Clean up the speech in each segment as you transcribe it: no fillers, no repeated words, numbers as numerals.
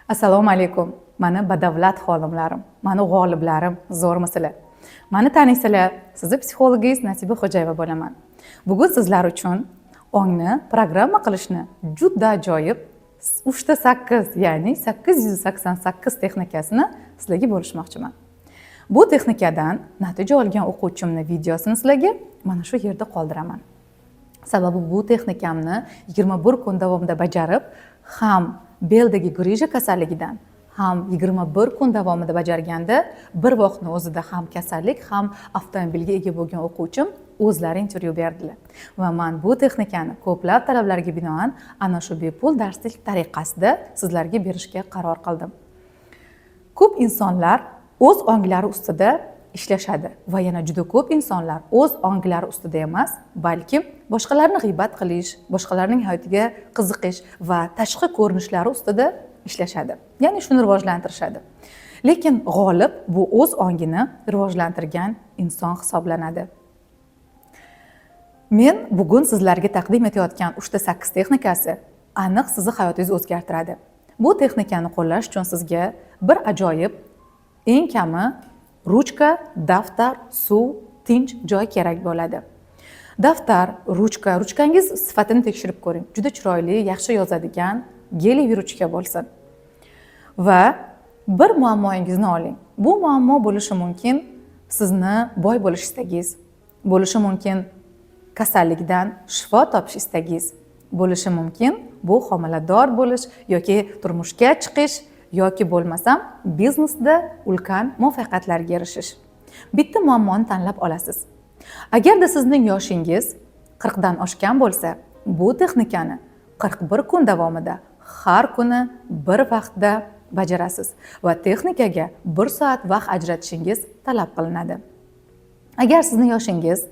Assalomu alaykum. Mani badavlat xonimlarim, mani g'oliblarim, zo'rmisizlar? Mani taniysizlar, sizni psixologingiz Nasiba Xo'jayeva bo'laman. Bugun sizlar uchun ongni programma qilishni juda ajoyib 3 ta 8, ya'ni 888 texnikasini sizlarga bo'lishmoqchiman. Bu texnikadan natija olgan o'quvchimning videosini sizlarga mana shu yerda qoldiraman. Sababi bu texnikamni 21 kun davomida bajarib, ham beldagi grija kasalligidan ham 21 kun davomida bajarganda bir vaqtning o'zida ham kasallik, ham avtomobilga ega bo'lgan o'quvchim o'zlari intervyu berdilar. Va men bu texnikani ko'plab talablarga binoan ana shu bepul darslik tariqasida sizlarga berishga qaror qildim. Ko'p insonlar o'z onglari ustida ishlashadi va yana juda ko'p insonlar o'z onglari ustida emas, balki boshqalarni g'iybat qilish, boshqalarning hayotiga qiziqish va tashqi ko'rinishlari ustida ishlashadi. Ya'ni shuni rivojlantirishadi. Lekin g'olib bu o'z ongini rivojlantirgan inson hisoblanadi. Men bugun sizlarga taqdim etayotgan 3 ta 8 texnikasi aniq sizni hayotingizni o'zgartiradi. Bu texnikani qo'llash uchun sizga bir ajoyib, eng kami ruchka, daftar, suv, tinch joy kerak bo'ladi. Daftar, ruchkangiz sifatini tekshirib ko'ring. Juda chiroyli, yaxshi yozadigan geliy ruchka bo'lsin. Va bir muammoingizni oling. Bu muammo bo'lishi mumkin sizni boy bo'lish istagingiz, bo'lishi mumkin kasallikdan shifo topish istagingiz, bo'lishi mumkin bu homilador bo'lish yoki turmushga chiqish yoki bo'lmasam biznesda ulkan muvaffaqiyatlarga erishish. Bitta muammoni tanlab olasiz. Agarda sizning yoshingiz 40 dan oshgan bo'lsa, bu texnikani 41 kun davomida har kuni bir vaqtda bajarasiz va texnikaga 1 soat vaqt ajratishingiz talab qilinadi. Agar sizning yoshingiz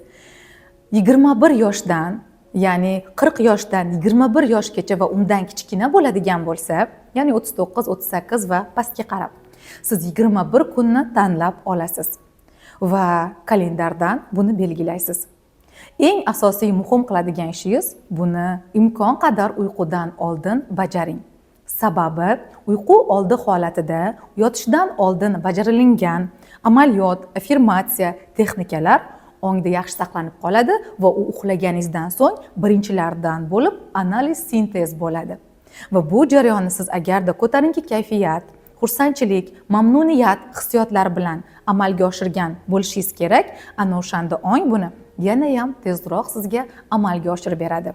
21 yoshdan, ya'ni 40 yoshdan 21 yoshgacha va undan kichkina bo'ladigan bo'lsa, ya'ni 39, 38 va pastga qarab, siz 21 kunni tanlab olasiz va kalendardan buni belgilaysiz. Eng asosiy muhim qiladigan ishingiz buni imkon qadar uyqudan oldin bajaring. Sababi uyqu oldi holatida yotishdan oldin bajarilgan amaliyot, affirmatsiya, texnikalar ongda yaxshi saqlanib qoladi va u uxlaganingizdan so'ng birinchilardan bo'lib analiz sintez bo'ladi. Va bu jarayonni siz agarda ko'tarinki kayfiyat, xursandchilik, mamnuniyat hissiyotlari bilan amalga oshirgan bo'lishingiz kerak, ana o'shanda ong buni yana ham tezroq sizga amalga oshirib beradi.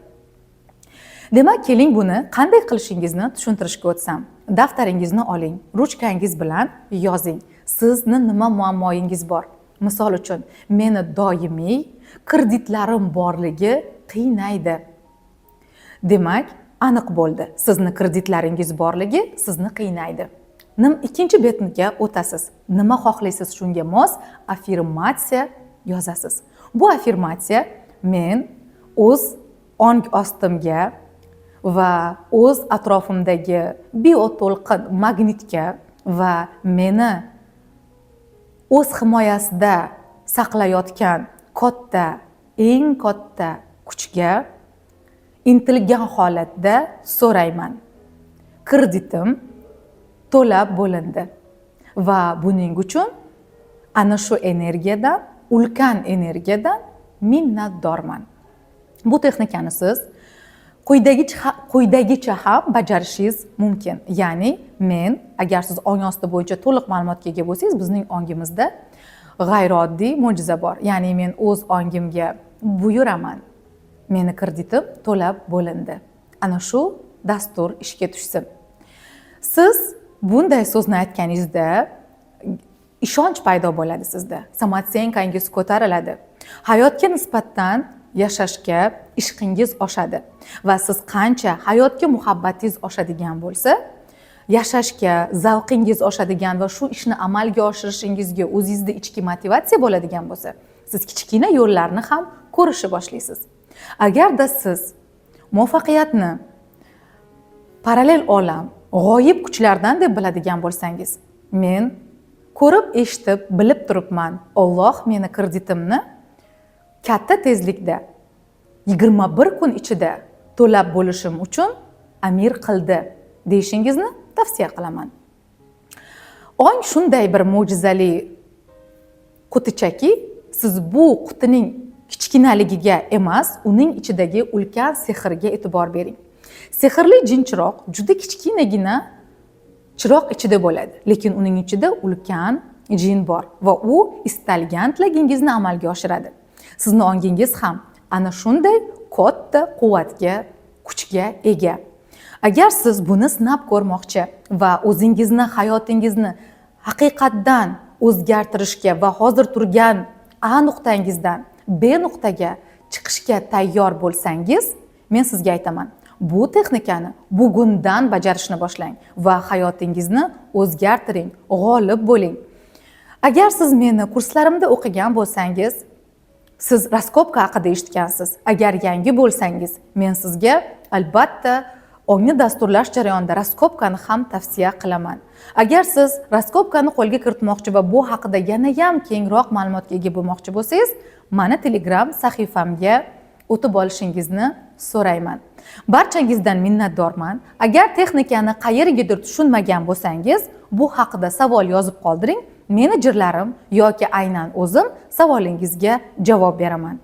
Demak, keling buni qanday qilishingizni tushuntirishga o'tsam. Daftaringizni oling, ruchkangiz bilan yozing. Sizni nima muammoyingiz bor? Misol uchun, meni doimiy kreditlarim borligi qiynaydi. Demak, aniq bo'ldi. Sizni kreditlaringiz borligi sizni qiynaydi. Ikkinchi betga o'tasiz. Nima xohlaysiz shunga mos affirmatsiya yozasiz. Bu affirmatsiya men o'z ong ostimga va o'z atrofimdagi bioto'lqin magnitga va meni o'z himoyasida saqlayotgan eng katta kuchga intilgan holatda so'rayman. Kreditim to'lab bo'lindi va buning uchun ana shu energiyadan, ulkan energiyadan minnatdorman. Bu texnikani siz quyidagicha ham bajarishingiz mumkin. Ya'ni men, agar siz ong osti bo'yicha to'liq ma'lumotga ega bo'lsangiz, bizning ongimizda g'ayrioddiy mo'jiza bor. Ya'ni men o'z ongimga buyuraman. Meni kreditim to'lab bo'lindi. Ana shu dastur ishga tushsin. Siz bunday so'zni aytganingizda ishonch paydo bo'ladi sizda. Samootsenkangiz ko'tariladi. Hayotga nisbatan yashashga ishqingiz oshadi va siz qancha hayotga muhabbatingiz oshadigan bo'lsa, yashashga zavqingiz oshadigan va shu ishni amalga oshirishingizga o'zingizda ichki motivatsiya bo'ladigan bo'lsa, siz kichkina yo'llarni ham ko'rishni boshlaysiz. Agarda siz muvaffaqiyatni parallel olam, g'oyib kuchlardan deb biladigan bo'lsangiz, men ko'rib, eshitib, bilib turibman, Alloh meni kreditimni katta tezlikda 21 kun ichida to'lab bo'lishim uchun amir qildi deyishingizni tavsiya qilaman. Ong shunday bir mo'jizali qutichaki, siz bu qutining kichkinaligiga emas, uning ichidagi ulkan sehrga e'tibor bering. Sehrli jinchiroq juda kichkinagina chiroq ichida bo'ladi, lekin uning ichida ulkan jin bor va u istalgan tilagingizni amalga oshiradi. Sizning ongingiz ham ana shunday katta quvvatga, kuchga ega. Agar siz buni sinab ko'rmoqchi va o'zingizni, hayotingizni haqiqatdan o'zgartirishga va hozir turgan A nuqtangizdan B nuqtaga chiqishga tayyor bo'lsangiz, men sizga aytaman, bu texnikani bugundan bajarishni boshlang va hayotingizni o'zgartiring, g'olib bo'ling. Agar siz meni kurslarimda o'qigan bo'lsangiz, siz raskopka haqida eshitgansiz. Agar yangi bo'lsangiz, men sizga albatta ongni dasturlash jarayonida raskopkani ham tavsiya qilaman. Agar siz raskopkani qo'lga kiritmoqchi va bu haqida yana ham kengroq ma'lumotga ega bo'lmoqchi bo'lsangiz, meni Telegram sahifamga o'tib olishingizni so'rayman. Barchangizdan minnatdorman. Agar texnikani qayergadir tushunmagan bo'lsangiz, bu haqida savol yozib qoldiring. Menejerlarim yoki aynan o'zim savolingizga javob beraman.